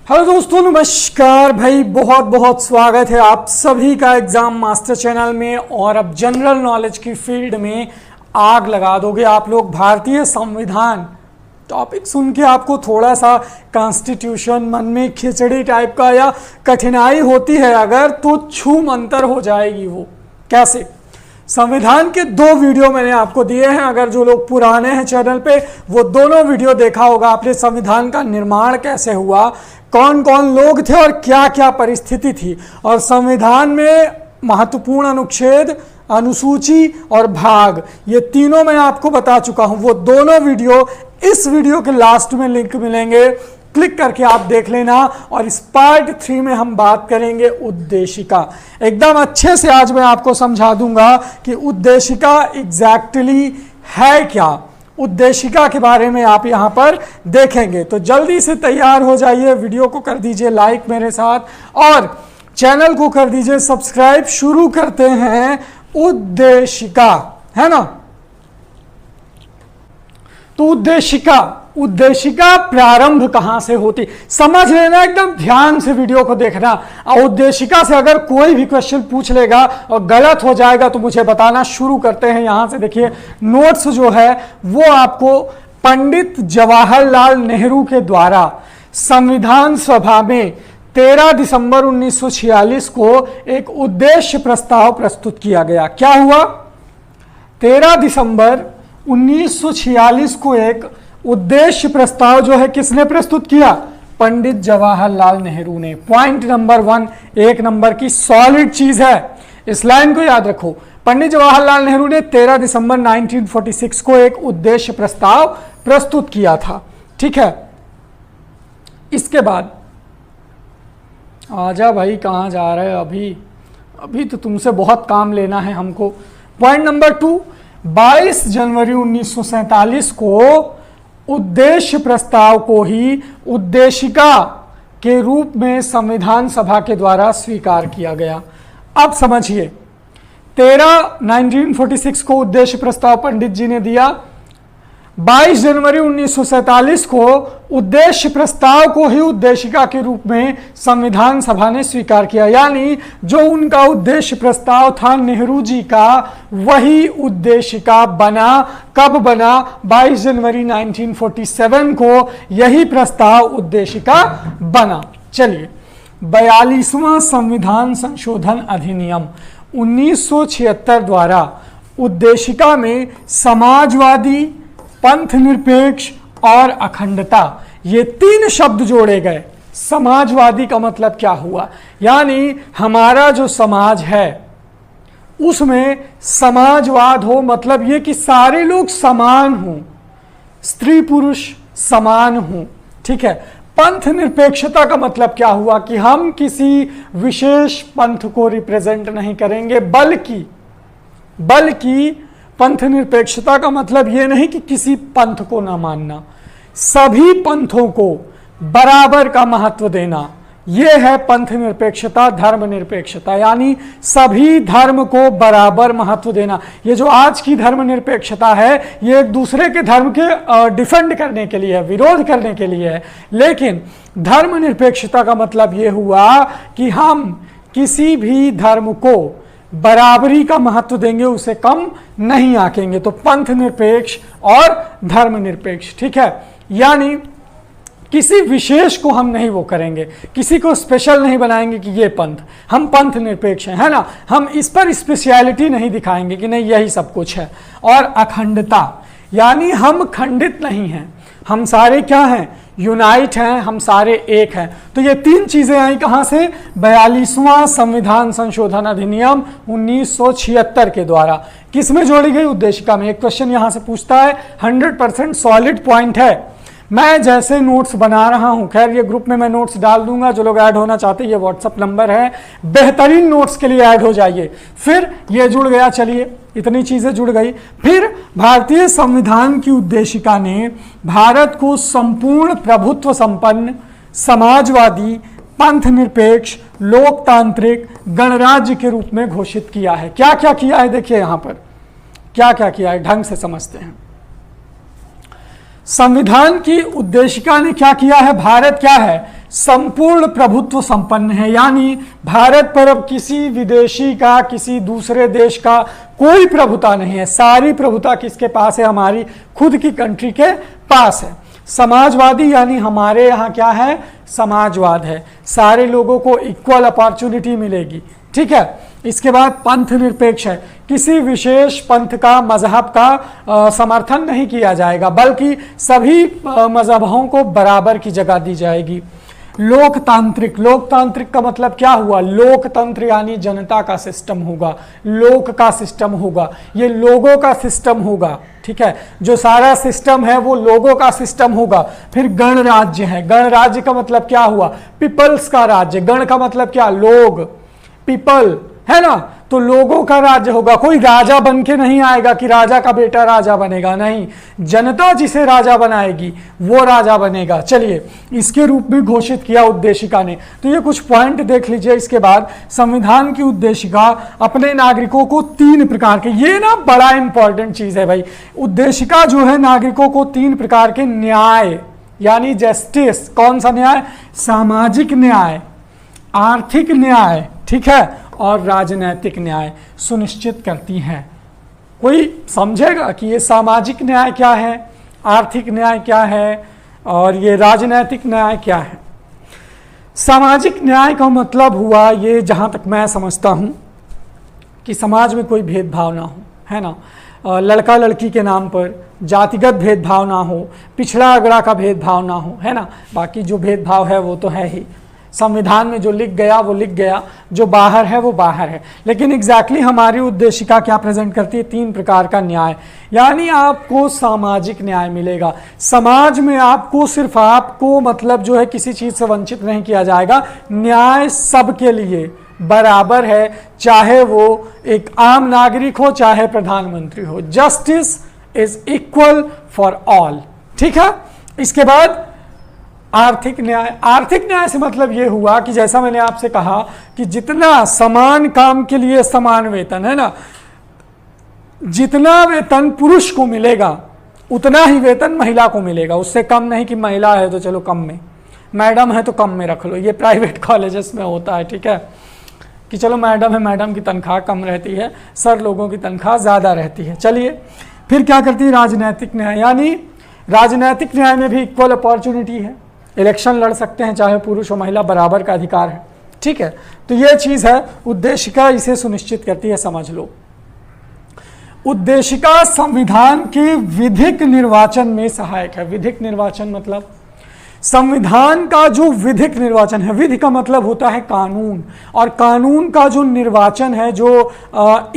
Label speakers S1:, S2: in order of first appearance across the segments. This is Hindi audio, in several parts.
S1: हेलो दोस्तों, नमस्कार भाई। बहुत बहुत स्वागत है आप सभी का एग्जाम मास्टर चैनल में। और अब जनरल नॉलेज की फील्ड में आग लगा दोगे आप लोग। भारतीय संविधान टॉपिक सुन के आपको थोड़ा सा कॉन्स्टिट्यूशन मन में खिचड़ी टाइप का या कठिनाई होती है अगर, तो छू मंतर हो जाएगी। वो कैसे? संविधान के 2 वीडियो मैंने आपको दिए हैं। अगर जो लोग पुराने हैं चैनल पे, वो दोनों वीडियो देखा होगा आपने। संविधान का निर्माण कैसे हुआ, कौन कौन लोग थे और क्या क्या परिस्थिति थी, और संविधान में महत्वपूर्ण अनुच्छेद, अनुसूची और भाग, ये तीनों मैं आपको बता चुका हूं। वो दोनों वीडियो इस वीडियो के लास्ट में लिंक मिलेंगे, क्लिक करके आप देख लेना। और इस पार्ट 3 में हम बात करेंगे उद्देशिका। एकदम अच्छे से आज मैं आपको समझा दूंगा कि उद्देशिका एग्जैक्टली है क्या। उद्देशिका के बारे में आप यहां पर देखेंगे। तो जल्दी से तैयार हो जाइए, वीडियो को कर दीजिए लाइक मेरे साथ और चैनल को कर दीजिए सब्सक्राइब। शुरू करते हैं उद्देशिका, है ना। तो उद्देशिका प्रारंभ कहां से होती, समझ लेना, एकदम ध्यान से वीडियो को देखना। और उद्देशिका से अगर कोई भी क्वेश्चन पूछ लेगा और गलत हो जाएगा तो मुझे बताना। शुरू करते हैं यहां से। देखिए, नोट्स जो है वो आपको पंडित जवाहरलाल नेहरू के द्वारा संविधान सभा में 13 दिसंबर 1946 को एक उद्देश्य प्रस्ताव प्रस्तुत किया गया। क्या हुआ? 13 दिसंबर 1946 को एक उद्देश्य प्रस्ताव जो है किसने प्रस्तुत किया? पंडित जवाहरलाल नेहरू ने। पॉइंट नंबर 1, 1 नंबर की सॉलिड चीज है, इस लाइन को याद रखो। पंडित जवाहरलाल नेहरू ने 13 दिसंबर 1946 को एक उद्देश्य प्रस्ताव प्रस्तुत किया था। ठीक है, इसके बाद आजा भाई, कहां जा रहे हो अभी तो तुमसे बहुत काम लेना है हमको। पॉइंट नंबर 2, 22 जनवरी 1947 को उद्देश्य प्रस्ताव को ही उद्देशिका के रूप में संविधान सभा के द्वारा स्वीकार किया गया। अब समझिए, 1946 को उद्देश्य प्रस्ताव पंडित जी ने दिया। 22 जनवरी 1947 को उद्देश्य प्रस्ताव को ही उद्देशिका के रूप में संविधान सभा ने स्वीकार किया। यानी जो उनका उद्देश्य प्रस्ताव था नेहरू जी का, वही उद्देशिका बना। कब बना? 22 जनवरी 1947 को यही प्रस्ताव उद्देशिका बना। चलिए, 42वां संविधान संशोधन अधिनियम 1976 द्वारा उद्देशिका में समाजवादी, पंथ निरपेक्ष और अखंडता, ये 3 शब्द जोड़े गए। समाजवादी का मतलब क्या हुआ? यानी हमारा जो समाज है उसमें समाजवाद हो, मतलब ये कि सारे लोग समान हों, स्त्री पुरुष समान हों। ठीक है। पंथ निरपेक्षता का मतलब क्या हुआ? कि हम किसी विशेष पंथ को रिप्रेजेंट नहीं करेंगे, बल्कि पंथ निरपेक्षता का मतलब यह नहीं कि किसी पंथ को ना मानना, सभी पंथों को बराबर का महत्व देना। यह है पंथ निरपेक्षता, धर्म निरपेक्षता। यानी सभी धर्म को बराबर महत्व देना। ये जो आज की धर्म निरपेक्षता है, ये एक दूसरे के धर्म के डिफेंड करने के लिए है, विरोध करने के लिए है। लेकिन धर्म निरपेक्षता का मतलब यह हुआ कि हम किसी भी धर्म को बराबरी का महत्व देंगे, उसे कम नहीं आंकेंगे। तो पंथ निरपेक्ष और धर्म निरपेक्ष। ठीक है। यानी किसी विशेष को हम नहीं वो करेंगे, किसी को स्पेशल नहीं बनाएंगे कि ये पंथ, हम पंथ निरपेक्ष हैं, है ना। हम इस पर स्पेशलिटी नहीं दिखाएंगे कि नहीं यही सब कुछ है। और अखंडता, यानी हम खंडित नहीं हैं, हम सारे क्या हैं? यूनाइट हैं, हम सारे एक हैं। तो ये 3 चीजें आई कहां से? 42वां संविधान संशोधन अधिनियम 1976 के द्वारा। किसमें जोड़ी गई? उद्देशिका में। एक क्वेश्चन यहां से पूछता है, 100% सॉलिड पॉइंट है। मैं जैसे नोट्स बना रहा हूं, खैर ये ग्रुप में मैं नोट्स डाल दूंगा, जो लोग ऐड होना चाहते हैं ये व्हाट्सअप नंबर है, बेहतरीन नोट्स के लिए ऐड हो जाइए। फिर ये जुड़ गया, चलिए इतनी चीजें जुड़ गई। फिर भारतीय संविधान की उद्देशिका ने भारत को संपूर्ण प्रभुत्व संपन्न, समाजवादी, पंथ निरपेक्ष, लोकतांत्रिक गणराज्य के रूप में घोषित किया है। क्या क्या किया है? देखिए यहां पर क्या क्या किया है, ढंग से समझते हैं। संविधान की उद्देशिका ने क्या किया है? भारत क्या है? संपूर्ण प्रभुत्व संपन्न है, यानी भारत पर अब किसी विदेशी का, किसी दूसरे देश का कोई प्रभुता नहीं है। सारी प्रभुता किसके पास है? हमारी खुद की कंट्री के पास है। समाजवादी यानी हमारे यहाँ क्या है? समाजवाद है, सारे लोगों को इक्वल अपॉर्चुनिटी मिलेगी। ठीक है। इसके बाद पंथ निरपेक्ष है, किसी विशेष पंथ का, मजहब का समर्थन नहीं किया जाएगा, बल्कि सभी मजहबों को बराबर की जगह दी जाएगी। लोकतांत्रिक, लोकतांत्रिक का मतलब क्या हुआ? लोकतंत्र यानी जनता का सिस्टम होगा, लोक का सिस्टम होगा, ये लोगों का सिस्टम होगा। ठीक है, जो सारा सिस्टम है वो लोगों का सिस्टम होगा। फिर गणराज्य है, गणराज्य का मतलब क्या हुआ? पीपल्स का राज्य। गण का मतलब क्या? लोग, पीपल, है ना, तो लोगों का राज्य होगा। कोई राजा बन के नहीं आएगा कि राजा का बेटा राजा बनेगा, नहीं, जनता जिसे राजा बनाएगी वो राजा बनेगा। चलिए, इसके रूप में घोषित किया उद्देशिका ने। तो ये कुछ पॉइंट देख लीजिए। इसके बाद संविधान की उद्देशिका अपने नागरिकों को 3 प्रकार के, ये ना बड़ा इंपॉर्टेंट चीज है भाई, उद्देशिका जो है नागरिकों को 3 प्रकार के न्याय यानी जस्टिस, कौन सा न्याय? सामाजिक न्याय, आर्थिक न्याय, ठीक है, और राजनैतिक न्याय सुनिश्चित करती हैं। कोई समझेगा कि ये सामाजिक न्याय क्या है, आर्थिक न्याय क्या है और ये राजनैतिक न्याय क्या है? सामाजिक न्याय का मतलब हुआ ये, जहाँ तक मैं समझता हूँ, कि समाज में कोई भेदभाव ना हो, है ना, लड़का लड़की के नाम पर जातिगत भेदभाव ना हो, पिछड़ा अगड़ा का भेदभाव ना हो, है ना। बाकी जो भेदभाव है वो तो है ही, संविधान में जो लिख गया वो लिख गया, जो बाहर है वो बाहर है। लेकिन एग्जैक्टली हमारी उद्देशिका क्या प्रेजेंट करती है? 3 प्रकार का न्याय, यानी आपको सामाजिक न्याय मिलेगा। समाज में आपको, सिर्फ आपको मतलब जो है किसी चीज से वंचित नहीं किया जाएगा। न्याय सबके लिए बराबर है, चाहे वो एक आम नागरिक हो, चाहे प्रधानमंत्री हो। Justice is equal for all. ठीक है। इसके बाद आर्थिक न्याय। आर्थिक न्याय से मतलब ये हुआ कि जैसा मैंने आपसे कहा कि जितना समान काम के लिए समान वेतन, है ना, जितना वेतन पुरुष को मिलेगा उतना ही वेतन महिला को मिलेगा, उससे कम नहीं कि महिला है तो चलो कम में, मैडम है तो कम में रख लो। ये प्राइवेट कॉलेजेस में होता है, ठीक है, कि चलो मैडम है, मैडम की तनख्वाह कम रहती है, सर लोगों की तनख्वाह ज़्यादा रहती है। चलिए, फिर क्या करती है? राजनैतिक न्याय, यानी राजनैतिक न्याय में भी इक्वल अपॉर्चुनिटी है, इलेक्शन लड़ सकते हैं चाहे पुरुष और महिला, बराबर का अधिकार है। ठीक है, तो ये चीज है उद्देशिका, इसे सुनिश्चित करती है, समझ लो। उद्देशिका संविधान के विधिक निर्वाचन में सहायक है। विधिक निर्वाचन मतलब संविधान का जो विधिक निर्वाचन है, विधि का मतलब होता है कानून, और कानून का जो निर्वाचन है, जो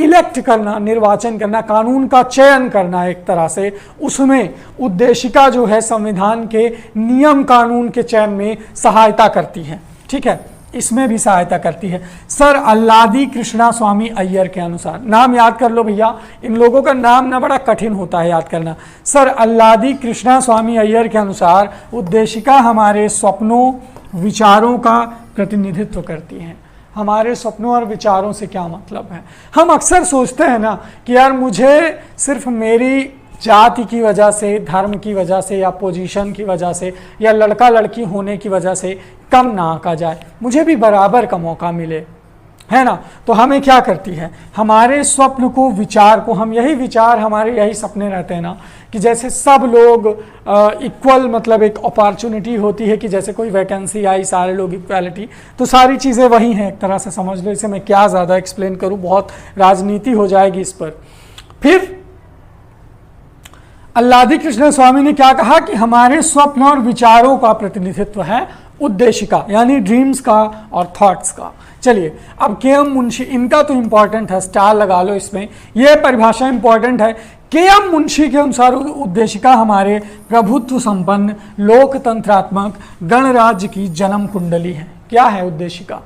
S1: इलेक्ट करना, निर्वाचन करना, कानून का चयन करना एक तरह से, उसमें उद्देशिका जो है संविधान के नियम कानून के चयन में सहायता करती है। ठीक है, इसमें भी सहायता करती है। सर अल्लादी कृष्णा स्वामी अय्यर के अनुसार, नाम याद कर लो भैया, इन लोगों का नाम ना बड़ा कठिन होता है याद करना। सर अल्लादी कृष्णा स्वामी अय्यर के अनुसार उद्देशिका हमारे सपनों, विचारों का प्रतिनिधित्व करती है। हमारे सपनों और विचारों से क्या मतलब है? हम अक्सर सोचते हैं ना कि यार मुझे सिर्फ मेरी जाति की वजह से, धर्म की वजह से, या पोजीशन की वजह से, या लड़का लड़की होने की वजह से कम ना आंका जाए, मुझे भी बराबर का मौका मिले, है ना। तो हमें क्या करती है? हमारे स्वप्न को, विचार को, हम यही विचार, हमारे यही सपने रहते हैं ना कि जैसे सब लोग इक्वल, मतलब एक अपॉर्चुनिटी होती है कि जैसे कोई वैकेंसी आई, सारे लोग इक्वालिटी, तो सारी चीज़ें वही हैं एक तरह से, समझ लो। इसे मैं क्या ज़्यादा एक्सप्लेन करूँ, बहुत राजनीति हो जाएगी इस पर। फिर अल्लादी कृष्ण स्वामी ने क्या कहा कि हमारे स्वप्न और विचारों का प्रतिनिधित्व है उद्देशिका, यानी ड्रीम्स का और थॉट्स का। चलिए, अब के.एम. मुंशी, इनका तो इंपॉर्टेंट है, स्टार लगा लो इसमें, यह परिभाषा इंपॉर्टेंट है। के.एम. मुंशी के अनुसार उद्देशिका हमारे प्रभुत्व संपन्न, लोकतंत्रात्मक गणराज्य की जन्म कुंडली है। क्या है उद्देशिका?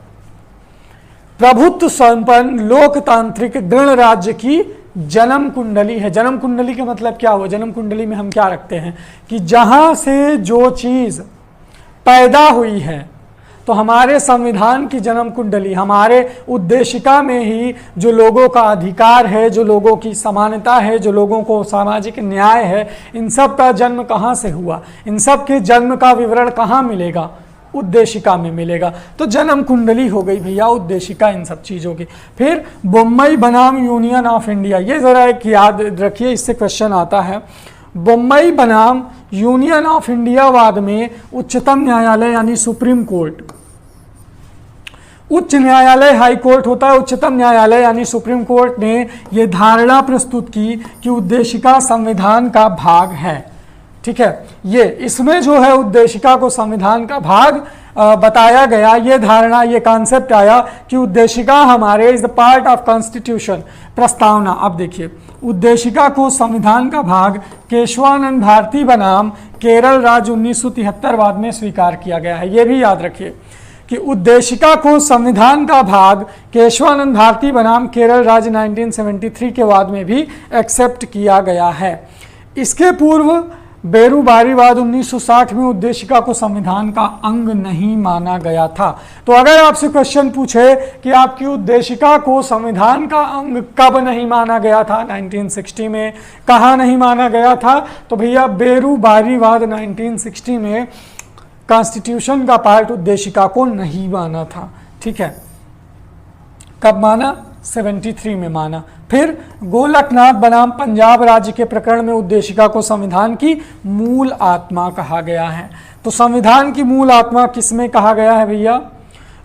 S1: प्रभुत्व संपन्न लोकतांत्रिक गणराज्य की जन्म कुंडली है। जन्म कुंडली का मतलब क्या हुआ? जन्म कुंडली में हम क्या रखते हैं कि जहां से जो चीज पैदा हुई है, तो हमारे संविधान की जन्म कुंडली, हमारे उद्देशिका में ही जो लोगों का अधिकार है, जो लोगों की समानता है, जो लोगों को सामाजिक न्याय है, इन सब का जन्म कहाँ से हुआ, इन सब के जन्म का विवरण कहाँ मिलेगा? उद्देशिका में मिलेगा। तो जन्म कुंडली हो गई भैया उद्देशिका इन सब चीज़ों की। फिर बम्बई बनाम यूनियन ऑफ इंडिया, ये ज़रा एक याद रखिए, इससे क्वेश्चन आता है। बम्बई बनाम यूनियन ऑफ इंडिया वाद में उच्चतम न्यायालय यानी सुप्रीम कोर्ट, उच्च न्यायालय हाई कोर्ट होता है, उच्चतम न्यायालय यानी सुप्रीम कोर्ट ने यह धारणा प्रस्तुत की कि उद्देशिका संविधान का भाग है। ठीक है, ये इसमें जो है उद्देशिका को संविधान का भाग बताया गया। ये धारणा, ये कॉन्सेप्ट आया कि उद्देशिका हमारे is the part of constitution. प्रस्तावना, अब देखिए, उद्देशिका को संविधान का भाग केशवानंद भारती बनाम केरल राज्य 1973 वाद में स्वीकार किया गया है। ये भी याद रखिए कि उद्देशिका को संविधान का भाग केशवानंद भारती बनाम केरल राज्य 1973 के वाद में भी एक्सेप्ट किया गया है। इसके पूर्व बेरूबारीवाद 1960 में उद्देशिका को संविधान का अंग नहीं माना गया था। तो अगर आपसे क्वेश्चन पूछे कि आपकी उद्देशिका को संविधान का अंग कब नहीं माना गया था, 1960 में, कहाँ नहीं माना गया था, तो भैया बेरूबारीवाद 1960 में कॉन्स्टिट्यूशन का पार्ट उद्देशिका को नहीं माना था। ठीक है, कब माना? 73 में माना। फिर गोलकनाथ बनाम पंजाब राज्य के प्रकरण में उद्देशिका को संविधान की मूल आत्मा कहा गया है। तो संविधान की मूल आत्मा किसमें कहा गया है भैया?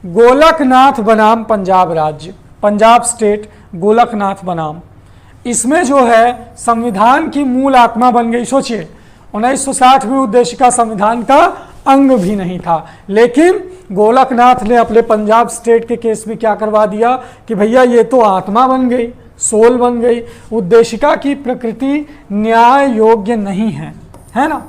S1: गोलकनाथ बनाम पंजाब राज्य, पंजाब स्टेट, गोलकनाथ बनाम, इसमें जो है संविधान की मूल आत्मा बन गई। सोचिए 1960 में उद्देशिका संविधान का अंग भी नहीं था, लेकिन गोलकनाथ ने अपने पंजाब स्टेट के केस में क्या करवा दिया कि भैया ये तो आत्मा बन गई, सोल बन गई। उद्देशिका की प्रकृति न्याय योग्य नहीं है, है ना?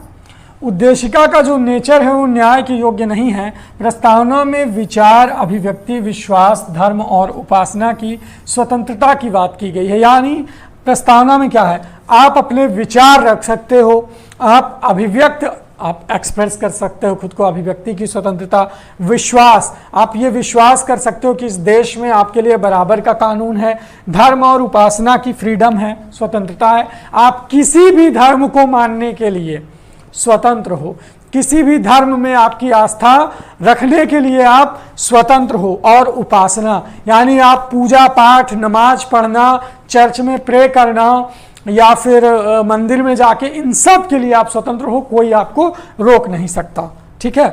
S1: उद्देशिका का जो नेचर है वो न्याय के योग्य नहीं है। प्रस्तावना में विचार, अभिव्यक्ति, विश्वास, धर्म और उपासना की स्वतंत्रता की बात की गई है। यानी प्रस्तावना में क्या है? आप अपने विचार रख सकते हो, आप अभिव्यक्त, आप एक्सप्रेस कर सकते हो खुद को, अभिव्यक्ति की स्वतंत्रता, विश्वास, आप ये विश्वास कर सकते हो कि इस देश में आपके लिए बराबर का कानून है, धर्म और उपासना की फ्रीडम है, स्वतंत्रता है, आप किसी भी धर्म को मानने के लिए स्वतंत्र हो, किसी भी धर्म में आपकी आस्था रखने के लिए आप स्वतंत्र हो, और उपासना यानी आप पूजा पाठ, नमाज पढ़ना, चर्च में प्रे करना या फिर मंदिर में जाके, इन सब के लिए आप स्वतंत्र हो, कोई आपको रोक नहीं सकता। ठीक है,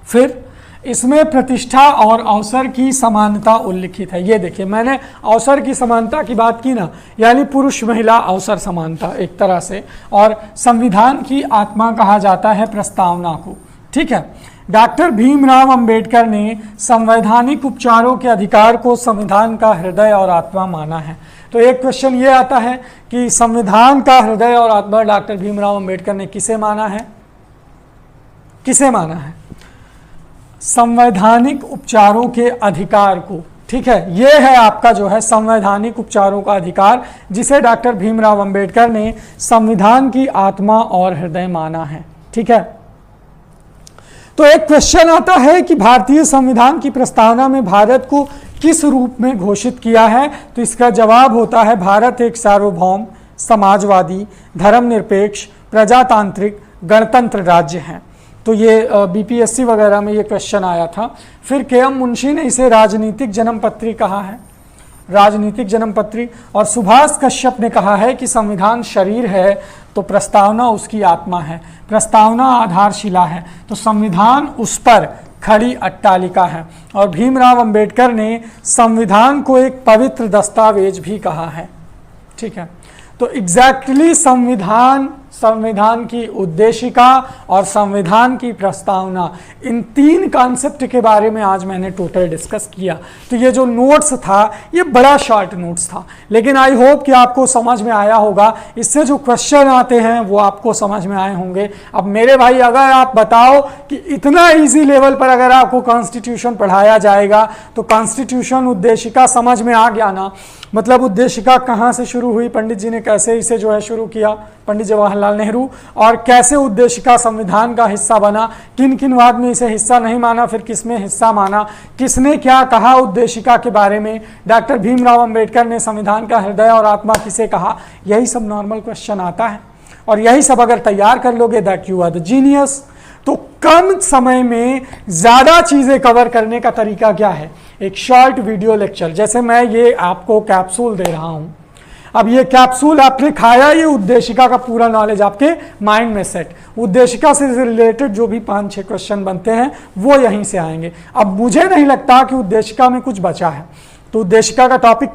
S1: फिर इसमें प्रतिष्ठा और अवसर की समानता उल्लिखित है। ये देखिए, मैंने अवसर की समानता की बात की ना, यानी पुरुष महिला अवसर समानता एक तरह से, और संविधान की आत्मा कहा जाता है प्रस्तावना को। ठीक है, डॉक्टर भीमराव अंबेडकर ने संवैधानिक उपचारों के अधिकार को संविधान का हृदय और आत्मा माना है। तो एक क्वेश्चन ये आता है कि संविधान का हृदय और आत्मा डॉक्टर भीमराव अंबेडकर ने किसे माना है? किसे माना है? संवैधानिक उपचारों के अधिकार को। ठीक है, ये है आपका जो है संवैधानिक उपचारों का अधिकार, जिसे डॉक्टर भीमराव अंबेडकर ने संविधान की आत्मा और हृदय माना है। ठीक है, तो एक क्वेश्चन आता है कि भारतीय संविधान की प्रस्तावना में भारत को किस रूप में घोषित किया है? तो इसका जवाब होता है भारत एक सार्वभौम, समाजवादी, धर्मनिरपेक्ष, प्रजातांत्रिक, गणतंत्र राज्य है। तो ये बीपीएससी वगैरह में ये क्वेश्चन आया था। फिर के.एम. मुंशी ने इसे राजनीतिक जन्मपत्री कहा है, राजनीतिक जन्मपत्री। और सुभाष कश्यप ने कहा है कि संविधान शरीर है तो प्रस्तावना उसकी आत्मा है, प्रस्तावना आधारशिला है, तो संविधान उस पर खड़ी अट्टालिका है। और भीमराव अंबेडकर ने संविधान को एक पवित्र दस्तावेज भी कहा है। ठीक है, तो एग्जैक्टली संविधान की उद्देशिका और संविधान की प्रस्तावना, इन तीन कॉन्सेप्ट के बारे में आज मैंने टोटल डिस्कस किया। तो ये जो नोट्स था ये बड़ा शॉर्ट नोट्स था, लेकिन आई होप कि आपको समझ में आया होगा। इससे जो क्वेश्चन आते हैं वो आपको समझ में आए होंगे। अब मेरे भाई, अगर आप बताओ कि इतना इजी लेवल पर अगर आपको कॉन्स्टिट्यूशन पढ़ाया जाएगा तो कॉन्स्टिट्यूशन उद्देशिका समझ में आ गया ना, मतलब उद्देशिका कहाँ से शुरू हुई, पंडित जी ने कैसे इसे जो है शुरू किया, पंडित जवाहरलाल नेहरू, और कैसे उद्देशिका संविधान का हिस्सा बना, किन किन वाद में इसे हिस्सा नहीं माना, फिर किसमें हिस्सा माना, किसने क्या कहा उद्देशिका के बारे में, डॉक्टर भीमराव अंबेडकर ने संविधान का हृदय और आत्मा किसे कहा, यही सब नॉर्मल क्वेश्चन आता है। और यही सब अगर तैयार कर लोगे that you are the genius. तो कम समय में ज़्यादा चीज़ें कवर करने का तरीका क्या है? एक शॉर्ट वीडियो लेक्चर। जैसे मैं ये आपको कैप्सूल दे रहा हूँ, अब ये कैप्सूल आपने खाया, ये उद्देशिका का पूरा नॉलेज आपके माइंड में सेट, उद्देशिका से रिलेटेड जो भी 5-6 क्वेश्चन बनते हैं वो यहीं से आएंगे। अब मुझे नहीं लगता कि उद्देशिका में कुछ बचा है, तो उद्देशिका का टॉपिक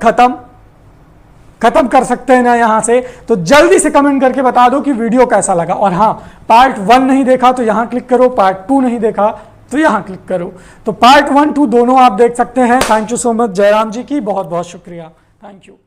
S1: खत्म कर सकते हैं ना यहाँ से। तो जल्दी से कमेंट करके बता दो कि वीडियो कैसा लगा। और हाँ, पार्ट 1 नहीं देखा तो यहाँ क्लिक करो, पार्ट 2 नहीं देखा तो यहाँ क्लिक करो। तो पार्ट 1, 2 दोनों आप देख सकते हैं। Thank you so much Jairam ji की, बहुत बहुत शुक्रिया, थैंक यू।